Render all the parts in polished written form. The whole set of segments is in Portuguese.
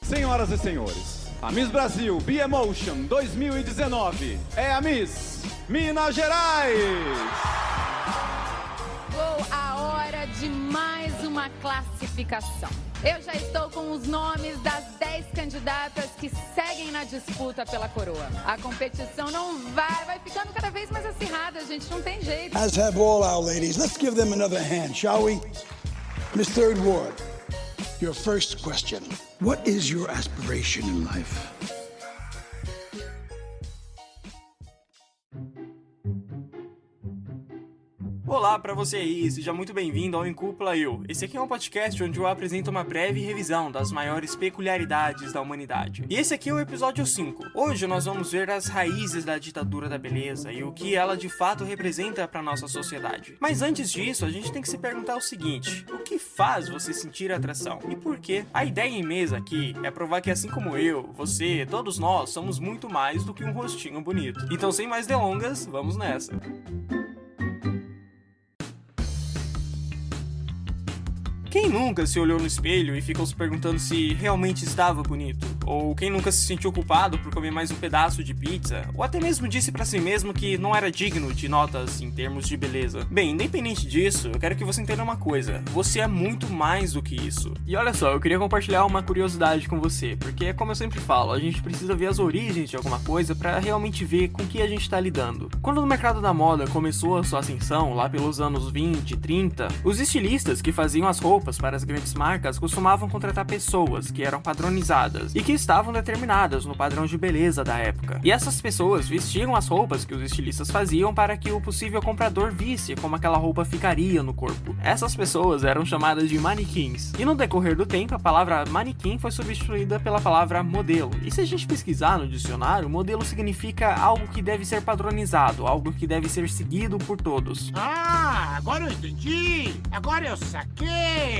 Senhoras e senhores, a Miss Brasil B-Emotion 2019 é a Miss Minas Gerais! Chegou a hora de mais uma classificação. Eu já estou com os nomes das 10 candidatas que seguem na disputa pela coroa. A competição não vai ficando cada vez mais acirrada, gente, não tem jeito. As have all our ladies. Let's give them another hand, shall we? Miss Third Ward, your first question. What is your aspiration in life? Olá para você aí, seja muito bem-vindo ao Em Cúpula Eu. Esse aqui é um podcast onde eu apresento uma breve revisão das maiores peculiaridades da humanidade. E esse aqui é o episódio 5. Hoje nós vamos ver as raízes da ditadura da beleza e o que ela de fato representa para nossa sociedade. Mas antes disso, a gente tem que se perguntar o seguinte: o que faz você sentir atração? E por quê? A ideia em mesa aqui é provar que assim como eu, você, todos nós somos muito mais do que um rostinho bonito. Então sem mais delongas, vamos nessa. Quem nunca se olhou no espelho e ficou se perguntando se realmente estava bonito? Ou quem nunca se sentiu culpado por comer mais um pedaço de pizza? Ou até mesmo disse pra si mesmo que não era digno de notas em termos de beleza? Bem, independente disso, eu quero que você entenda uma coisa: você é muito mais do que isso. E olha só, eu queria compartilhar uma curiosidade com você, porque como eu sempre falo, a gente precisa ver as origens de alguma coisa pra realmente ver com que a gente tá lidando. Quando o mercado da moda começou a sua ascensão, lá pelos anos 20, 30, os estilistas que faziam as roupas para as grandes marcas costumavam contratar pessoas que eram padronizadas e que estavam determinadas no padrão de beleza da época. E essas pessoas vestiam as roupas que os estilistas faziam para que o possível comprador visse como aquela roupa ficaria no corpo. Essas pessoas eram chamadas de manequins. E no decorrer do tempo, a palavra manequim foi substituída pela palavra modelo. E se a gente pesquisar no dicionário, modelo significa algo que deve ser padronizado, algo que deve ser seguido por todos. Ah, agora eu entendi! Agora eu saquei!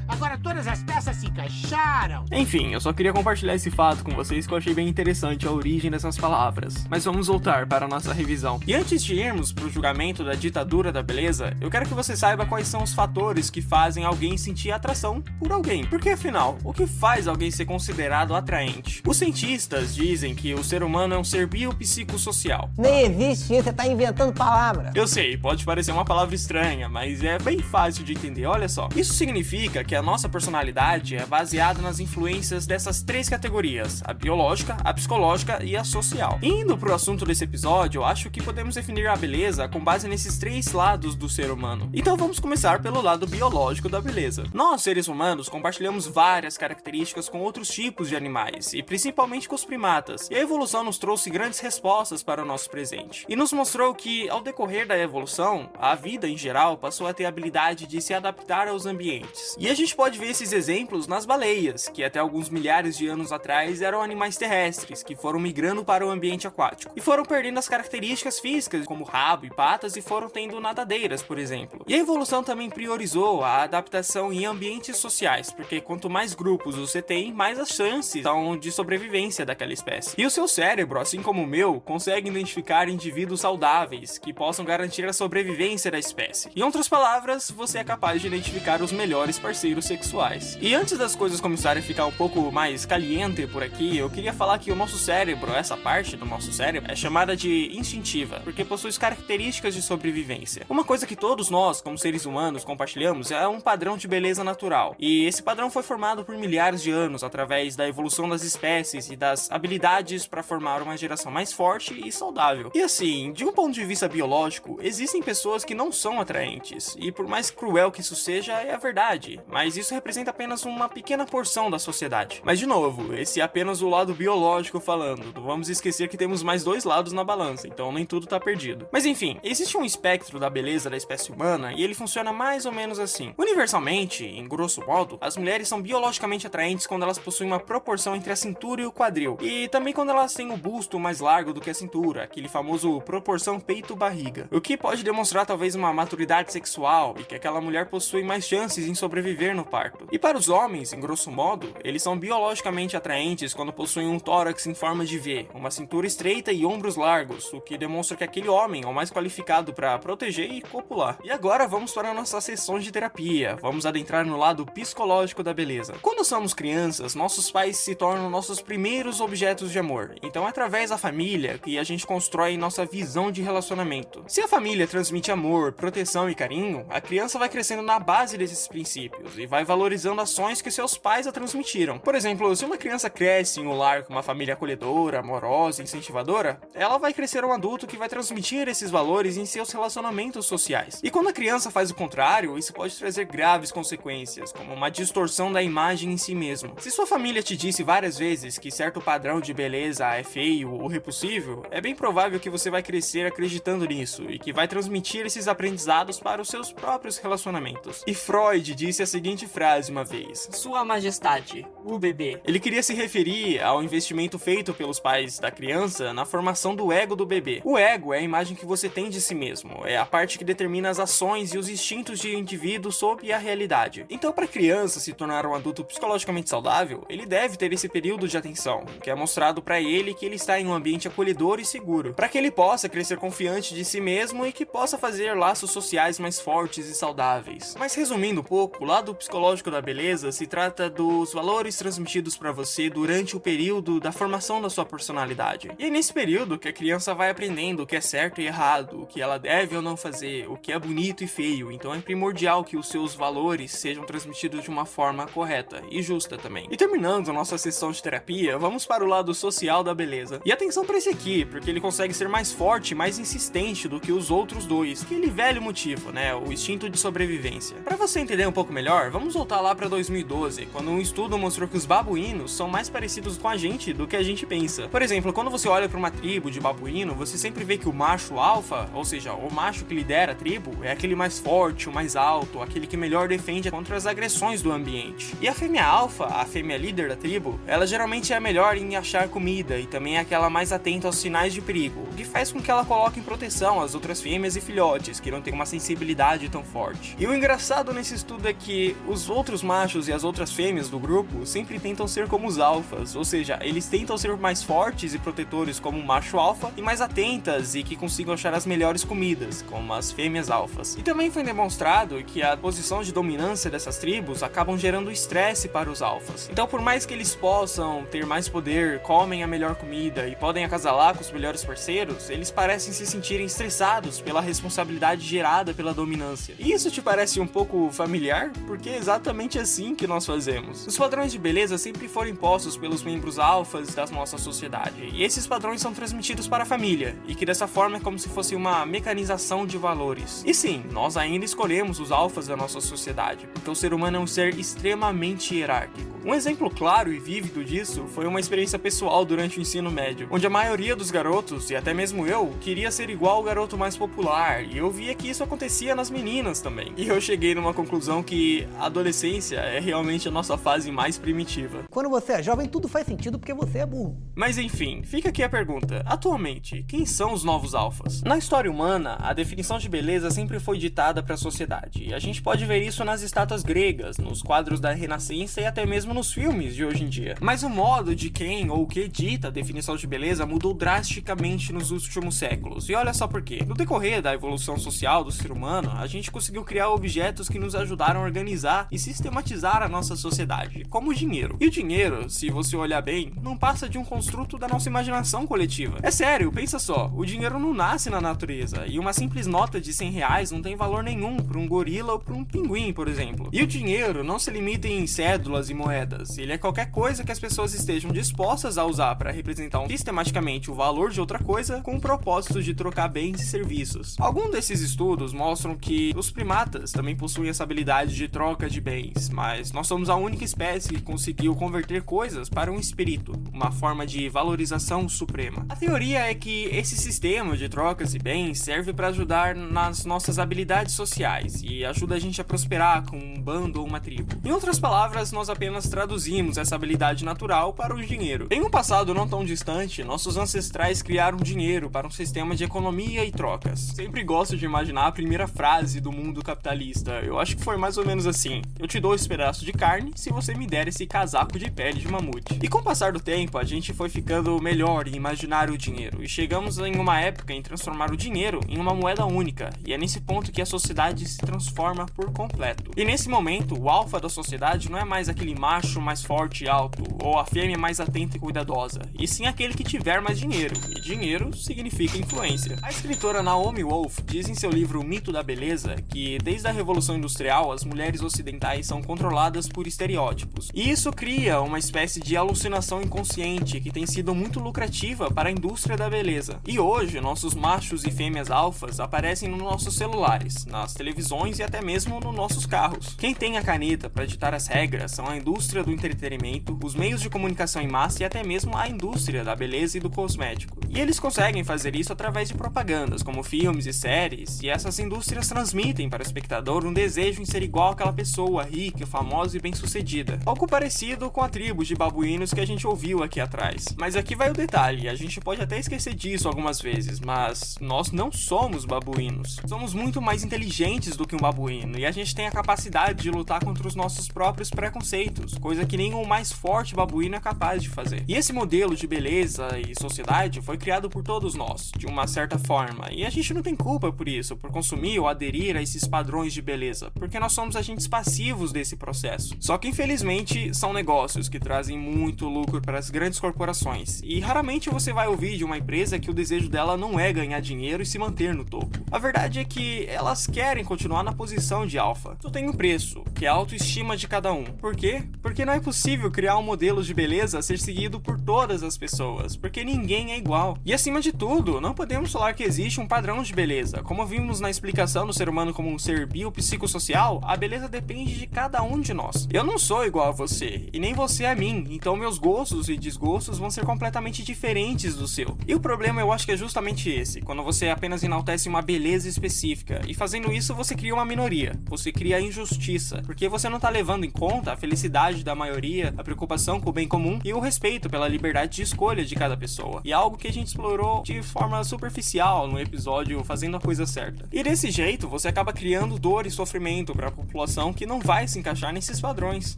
Agora todas as peças se encaixaram! Enfim, eu só queria compartilhar esse fato com vocês que eu achei bem interessante a origem dessas palavras. Mas vamos voltar para a nossa revisão. E antes de irmos pro julgamento da ditadura da beleza, eu quero que você saiba quais são os fatores que fazem alguém sentir atração por alguém. Porque afinal, o que faz alguém ser considerado atraente? Os cientistas dizem que o ser humano é um ser biopsicossocial. Nem existe isso, você tá inventando palavra. Eu sei, pode parecer uma palavra estranha, mas é bem fácil de entender, olha só. Isso significa que a nossa personalidade é baseada nas influências dessas três categorias: a biológica, a psicológica e a social. Indo pro assunto desse episódio, eu acho que podemos definir a beleza com base nesses três lados do ser humano. Então vamos começar pelo lado biológico da beleza. Nós, seres humanos, compartilhamos várias características com outros tipos de animais, e principalmente com os primatas. E a evolução nos trouxe grandes respostas para o nosso presente. E nos mostrou que, ao decorrer da evolução, a vida em geral passou a ter a habilidade de se adaptar aos ambientes. E a gente pode ver esses exemplos nas baleias, que até alguns milhares de anos atrás eram animais terrestres, que foram migrando para o ambiente aquático, e foram perdendo as características físicas, como rabo e patas, e foram tendo nadadeiras, por exemplo. E a evolução também priorizou a adaptação em ambientes sociais, porque quanto mais grupos você tem, mais as chances são de sobrevivência daquela espécie. E o seu cérebro, assim como o meu, consegue identificar indivíduos saudáveis, que possam garantir a sobrevivência da espécie. Em outras palavras, você é capaz de identificar os melhores parceiros sexuais. E antes das coisas começarem a ficar um pouco mais caliente por aqui, eu queria falar que o nosso cérebro, essa parte do nosso cérebro, é chamada de instintiva, porque possui características de sobrevivência. Uma coisa que todos nós, como seres humanos, compartilhamos é um padrão de beleza natural. E esse padrão foi formado por milhares de anos, através da evolução das espécies e das habilidades para formar uma geração mais forte e saudável. E assim, de um ponto de vista biológico, existem pessoas que não são atraentes, e por mais cruel que isso seja, é a verdade. Mas isso representa apenas uma pequena porção da sociedade. Mas de novo, esse é apenas o lado biológico falando. Não vamos esquecer que temos mais dois lados na balança, então nem tudo tá perdido. Mas enfim, existe um espectro da beleza da espécie humana e ele funciona mais ou menos assim. Universalmente, em grosso modo, as mulheres são biologicamente atraentes quando elas possuem uma proporção entre a cintura e o quadril. E também quando elas têm o busto mais largo do que a cintura, aquele famoso proporção peito-barriga. O que pode demonstrar talvez uma maturidade sexual e que aquela mulher possui mais chances em sobreviver sobreviver no parto. E para os homens, em grosso modo, eles são biologicamente atraentes quando possuem um tórax em forma de V, uma cintura estreita e ombros largos, o que demonstra que aquele homem é o mais qualificado para proteger e copular. E agora vamos para a nossa sessão de terapia, vamos adentrar no lado psicológico da beleza. Quando somos crianças, nossos pais se tornam nossos primeiros objetos de amor, então é através da família que a gente constrói nossa visão de relacionamento. Se a família transmite amor, proteção e carinho, a criança vai crescendo na base desses princípios e vai valorizando ações que seus pais a transmitiram. Por exemplo, se uma criança cresce em um lar com uma família acolhedora, amorosa, incentivadora, ela vai crescer um adulto que vai transmitir esses valores em seus relacionamentos sociais. E quando a criança faz o contrário, isso pode trazer graves consequências, como uma distorção da imagem em si mesmo. Se sua família te disse várias vezes que certo padrão de beleza é feio ou repulsivo, é bem provável que você vai crescer acreditando nisso e que vai transmitir esses aprendizados para os seus próprios relacionamentos. E Freud disse a seguinte frase uma vez: Sua Majestade, o bebê. Ele queria se referir ao investimento feito pelos pais da criança na formação do ego do bebê. O ego é a imagem que você tem de si mesmo, é a parte que determina as ações e os instintos de indivíduo sobre a realidade. Então, para a criança se tornar um adulto psicologicamente saudável, ele deve ter esse período de atenção, que é mostrado para ele que ele está em um ambiente acolhedor e seguro, para que ele possa crescer confiante de si mesmo e que possa fazer laços sociais mais fortes e saudáveis. Mas resumindo um pouco, o lado psicológico da beleza se trata dos valores transmitidos para você durante o período da formação da sua personalidade. E é nesse período que a criança vai aprendendo o que é certo e errado, o que ela deve ou não fazer, o que é bonito e feio. Então é primordial que os seus valores sejam transmitidos de uma forma correta e justa também. E terminando a nossa sessão de terapia, vamos para o lado social da beleza. E atenção para esse aqui, porque ele consegue ser mais forte e mais insistente do que os outros dois, aquele velho motivo, né, o instinto de sobrevivência. Para você entender um pouco melhor, vamos voltar lá para 2012, quando um estudo mostrou que os babuínos são mais parecidos com a gente do que a gente pensa. Por exemplo, quando você olha para uma tribo de babuíno, você sempre vê que o macho alfa, ou seja, o macho que lidera a tribo, é aquele mais forte, o mais alto, aquele que melhor defende contra as agressões do ambiente. E a fêmea alfa, a fêmea líder da tribo, ela geralmente é a melhor em achar comida e também é aquela mais atenta aos sinais de perigo, o que faz com que ela coloque em proteção as outras fêmeas e filhotes, que não têm uma sensibilidade tão forte. E o engraçado nesse estudo é que os outros machos e as outras fêmeas do grupo sempre tentam ser como os alfas, ou seja, eles tentam ser mais fortes e protetores como o macho alfa e mais atentas e que consigam achar as melhores comidas, como as fêmeas alfas. E também foi demonstrado que a posição de dominância dessas tribos acabam gerando estresse para os alfas. Então, por mais que eles possam ter mais poder, comem a melhor comida e podem acasalar com os melhores parceiros, eles parecem se sentirem estressados pela responsabilidade gerada pela dominância. E isso te parece um pouco familiar? Porque é exatamente assim que nós fazemos. Os padrões de beleza sempre foram impostos pelos membros alfas da nossa sociedade, e esses padrões são transmitidos para a família, e que dessa forma é como se fosse uma mecanização de valores. E sim, nós ainda escolhemos os alfas da nossa sociedade, porque o ser humano é um ser extremamente hierárquico. Um exemplo claro e vívido disso foi uma experiência pessoal durante o ensino médio, onde a maioria dos garotos, e até mesmo eu, queria ser igual ao garoto mais popular, e eu via que isso acontecia nas meninas também. E eu cheguei numa conclusão que a adolescência é realmente a nossa fase mais primitiva. Quando você é jovem, tudo faz sentido porque você é burro. Mas enfim, fica aqui a pergunta. Atualmente, quem são os novos alfas? Na história humana, a definição de beleza sempre foi ditada para a sociedade, e a gente pode ver isso nas estátuas gregas, nos quadros da Renascença e até mesmo nos filmes de hoje em dia. Mas o modo de quem ou o que dita a definição de beleza mudou drasticamente nos últimos séculos, e olha só por quê. No decorrer da evolução social do ser humano, a gente conseguiu criar objetos que nos ajudaram a organizar e sistematizar a nossa sociedade, como o dinheiro. E o dinheiro, se você olhar bem, não passa de um construto da nossa imaginação coletiva. É sério, pensa só, o dinheiro não nasce na natureza, e uma simples nota de 100 reais não tem valor nenhum para um gorila ou para um pinguim, por exemplo. E o dinheiro não se limita em cédulas e moedas, ele é qualquer coisa que as pessoas estejam dispostas a usar para representar sistematicamente o valor de outra coisa com o propósito de trocar bens e serviços. Alguns desses estudos mostram que os primatas também possuem essa habilidade de troca de bens, mas nós somos a única espécie que conseguiu converter coisas para um espírito, uma forma de valorização suprema. A teoria é que esse sistema de trocas de bens serve para ajudar nas nossas habilidades sociais e ajuda a gente a prosperar com um bando ou uma tribo. Em outras palavras, nós apenas traduzimos essa habilidade natural para o dinheiro. Em um passado não tão distante, nossos ancestrais criaram dinheiro para um sistema de economia e trocas. Sempre gosto de imaginar a primeira frase do mundo capitalista. Eu acho que foi mais ou menos assim: eu te dou esse pedaço de carne se você me der esse casaco de pele de mamute. E com o passar do tempo, a gente foi ficando melhor em imaginar o dinheiro, e chegamos em uma época em transformar o dinheiro em uma moeda única, e é nesse ponto que a sociedade se transforma por completo. E nesse momento, o alfa da sociedade não é mais aquele macho mais forte e alto, ou a fêmea mais atenta e cuidadosa, e sim aquele que tiver mais dinheiro, e dinheiro significa influência. A escritora Naomi Wolf diz em seu livro O Mito da Beleza que, desde a Revolução Industrial, as mulheres ocidentais são controladas por estereótipos, e isso cria uma espécie de alucinação inconsciente que tem sido muito lucrativa para a indústria da beleza. E hoje, nossos machos e fêmeas alfas aparecem nos nossos celulares, nas televisões e até mesmo nos nossos carros. Quem tem a caneta para ditar as regras são a indústria do entretenimento, os meios de comunicação em massa e até mesmo a indústria da beleza e do cosmético. E eles conseguem fazer isso através de propagandas, como filmes e séries, e essas indústrias transmitem para o espectador um desejo em ser igual àquela pessoa rica, famosa e bem-sucedida. Algo parecido com a tribo de babuínos que a gente ouviu aqui atrás. Mas aqui vai o detalhe, a gente pode até esquecer disso algumas vezes, mas nós não somos babuínos. Somos muito mais inteligentes do que um babuíno, e a gente tem a capacidade de lutar contra os nossos próprios preconceitos, coisa que nem o mais forte babuíno é capaz de fazer. E esse modelo de beleza e sociedade foi criado por todos nós, de uma certa forma, e a gente não tem culpa por isso, por consumir ou aderir a esses padrões de beleza, porque nós somos agentes passivos desse processo. Só que infelizmente são negócios que trazem muito lucro para as grandes corporações, e raramente você vai ouvir de uma empresa que o desejo dela não é ganhar dinheiro e se manter no topo. A verdade é que elas querem continuar na posição de alfa. Só tem um preço, que é a autoestima de cada um. Por quê? Porque não é possível criar um modelo de beleza a ser seguido por todas as pessoas, porque ninguém é igual. E acima de tudo, não podemos falar que existe um padrão de beleza. Como vimos na explicação do ser humano como um ser biopsicossocial, a beleza depende de cada um de nós. Eu não sou igual a você, e nem você a mim, então meus gostos e desgostos vão ser completamente diferentes do seu. E o problema eu acho que é justamente esse, quando você apenas enaltece uma beleza específica, e fazendo isso você cria uma minoria, você cria injustiça, porque você não tá levando em conta a felicidade da maioria, a preocupação com o bem comum e o respeito pela liberdade de escolha de cada pessoa. E é algo que a gente explorou de forma superficial no episódio Fazendo a Coisa Certa. E desse jeito você acaba criando dor e sofrimento para a população que não vai se encaixar nesses padrões.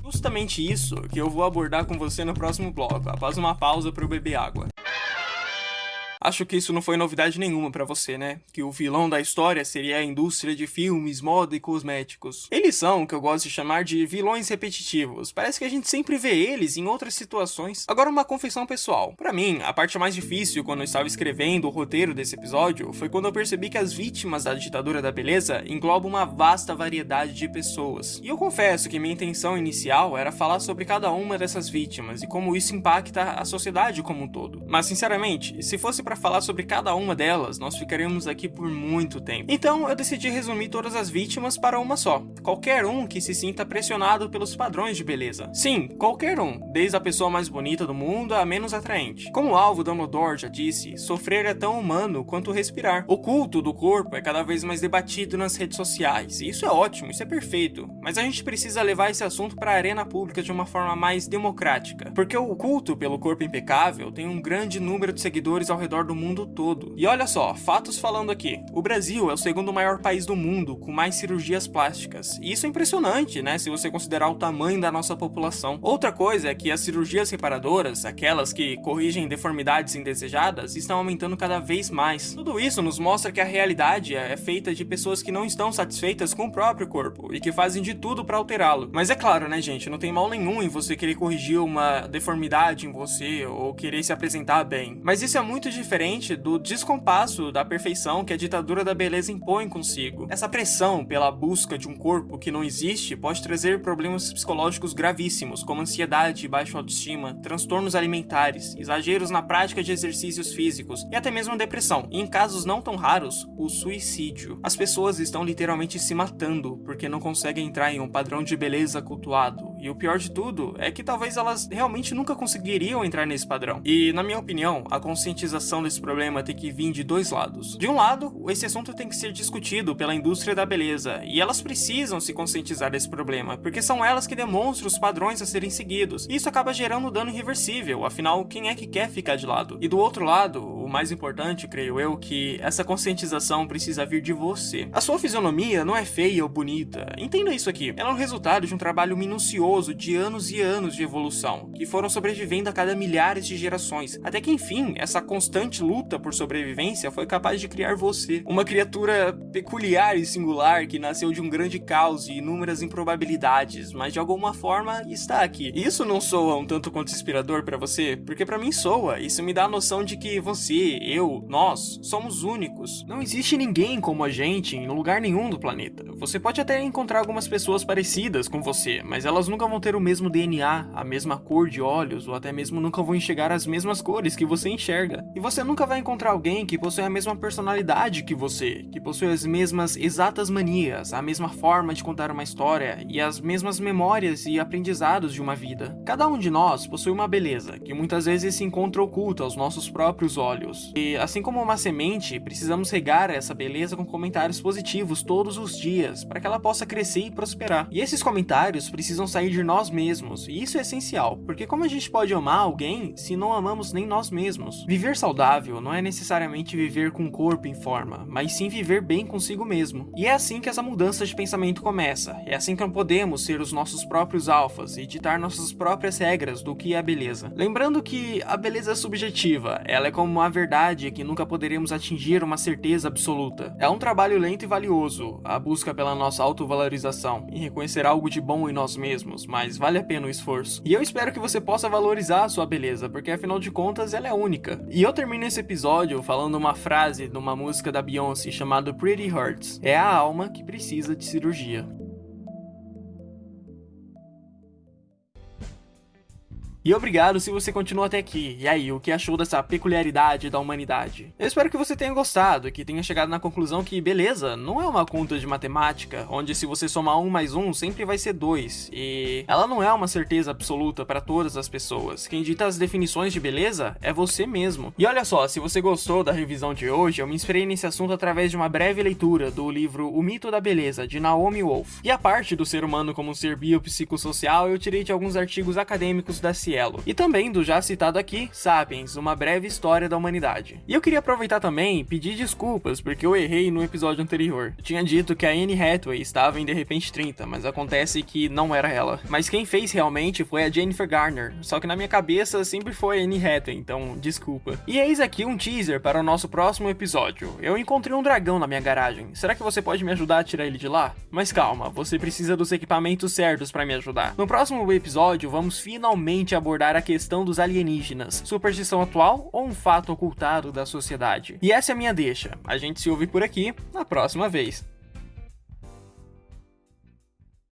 Justamente isso que eu vou abordar com você no próximo bloco, após uma pausa para eu beber água. Acho que isso não foi novidade nenhuma pra você, né? Que o vilão da história seria a indústria de filmes, moda e cosméticos. Eles são o que eu gosto de chamar de vilões repetitivos. Parece que a gente sempre vê eles em outras situações. Agora, uma confissão pessoal. Pra mim, a parte mais difícil quando eu estava escrevendo o roteiro desse episódio foi quando eu percebi que as vítimas da ditadura da beleza englobam uma vasta variedade de pessoas. E eu confesso que minha intenção inicial era falar sobre cada uma dessas vítimas e como isso impacta a sociedade como um todo. Mas, sinceramente, se fosse pra falar sobre cada uma delas, nós ficaríamos aqui por muito tempo. Então eu decidi resumir todas as vítimas para uma só. Qualquer um que se sinta pressionado pelos padrões de beleza. Sim, qualquer um, desde a pessoa mais bonita do mundo à menos atraente. Como o Alvo Dumbledore já disse, sofrer é tão humano quanto respirar. O culto do corpo é cada vez mais debatido nas redes sociais, e isso é ótimo, isso é perfeito. Mas a gente precisa levar esse assunto para a arena pública de uma forma mais democrática, porque o culto pelo corpo impecável tem um grande número de seguidores ao redor do mundo todo. E olha só, fatos falando aqui. O Brasil é o segundo maior país do mundo com mais cirurgias plásticas. E isso é impressionante, né, se você considerar o tamanho da nossa população. Outra coisa é que as cirurgias reparadoras, aquelas que corrigem deformidades indesejadas, estão aumentando cada vez mais. Tudo isso nos mostra que a realidade é feita de pessoas que não estão satisfeitas com o próprio corpo e que fazem de tudo para alterá-lo. Mas é claro, né, gente, não tem mal nenhum em você querer corrigir uma deformidade em você ou querer se apresentar bem. Mas isso é muito diferente do descompasso da perfeição que a ditadura da beleza impõe consigo. Essa pressão pela busca de um corpo que não existe pode trazer problemas psicológicos gravíssimos, como ansiedade, baixa autoestima, transtornos alimentares, exageros na prática de exercícios físicos e até mesmo depressão. E em casos não tão raros, o suicídio. As pessoas estão literalmente se matando porque não conseguem entrar em um padrão de beleza cultuado. E o pior de tudo é que talvez elas realmente nunca conseguiriam entrar nesse padrão. E, na minha opinião, a conscientização solução desse problema tem que vir de dois lados. De um lado, esse assunto tem que ser discutido pela indústria da beleza, e elas precisam se conscientizar desse problema, porque são elas que demonstram os padrões a serem seguidos, e isso acaba gerando dano irreversível, afinal, quem é que quer ficar de lado? E do outro lado, o mais importante, creio eu, que essa conscientização precisa vir de você. A sua fisionomia não é feia ou bonita, entenda isso aqui. Ela é o resultado de um trabalho minucioso de anos e anos de evolução, que foram sobrevivendo a cada milhares de gerações, até que enfim, essa constante luta por sobrevivência foi capaz de criar você. Uma criatura peculiar e singular que nasceu de um grande caos e inúmeras improbabilidades, mas de alguma forma está aqui. Isso não soa um tanto quanto inspirador pra você? Porque pra mim soa. Isso me dá a noção de que você, eu, nós, somos únicos. Não existe ninguém como a gente em lugar nenhum do planeta. Você pode até encontrar algumas pessoas parecidas com você, mas elas nunca vão ter o mesmo DNA, a mesma cor de olhos, ou até mesmo nunca vão enxergar as mesmas cores que você enxerga. E você nunca vai encontrar alguém que possui a mesma personalidade que você, que possui as mesmas exatas manias, a mesma forma de contar uma história e as mesmas memórias e aprendizados de uma vida. Cada um de nós possui uma beleza, que muitas vezes se encontra oculta aos nossos próprios olhos. E assim como uma semente, precisamos regar essa beleza com comentários positivos todos os dias, para que ela possa crescer e prosperar. E esses comentários precisam sair de nós mesmos, e isso é essencial, porque como a gente pode amar alguém se não amamos nem nós mesmos? Viver saudável não é necessariamente viver com o corpo em forma, mas sim viver bem consigo mesmo. E é assim que essa mudança de pensamento começa, é assim que podemos ser os nossos próprios alfas e ditar nossas próprias regras do que é a beleza. Lembrando que a beleza é subjetiva, ela é como uma verdade que nunca poderemos atingir uma certeza absoluta. É um trabalho lento e valioso, a busca pela nossa autovalorização e reconhecer algo de bom em nós mesmos, mas vale a pena o esforço. E eu espero que você possa valorizar a sua beleza, porque afinal de contas ela é única. E eu termino esse episódio falando uma frase de uma música da Beyoncé chamada Pretty Hurts. É a alma que precisa de cirurgia. E obrigado se você continuou até aqui. E aí, o que achou dessa peculiaridade da humanidade? Eu espero que você tenha gostado, que tenha chegado na conclusão que, beleza, não é uma conta de matemática, onde se você somar 1 mais 1 sempre vai ser 2. E ela não é uma certeza absoluta para todas as pessoas. Quem dita as definições de beleza é você mesmo. E olha só, se você gostou da revisão de hoje, eu me inspirei nesse assunto através de uma breve leitura do livro O Mito da Beleza, de Naomi Wolf. E a parte do ser humano como um ser biopsicossocial eu tirei de alguns artigos acadêmicos da Cielo. E também do já citado aqui, Sapiens, uma breve história da humanidade. E eu queria aproveitar também e pedir desculpas, porque eu errei no episódio anterior. Eu tinha dito que a Anne Hathaway estava em De Repente 30, mas acontece que não era ela. Mas quem fez realmente foi a Jennifer Garner, só que na minha cabeça sempre foi a Anne Hathaway, então desculpa. E eis aqui um teaser para o nosso próximo episódio. Eu encontrei um dragão na minha garagem. Será que você pode me ajudar a tirar ele de lá? Mas calma, você precisa dos equipamentos certos para me ajudar. No próximo episódio, vamos finalmente abordar a questão dos alienígenas, superstição atual ou um fato ocultado da sociedade. E essa é a minha deixa. A gente se ouve por aqui na próxima vez.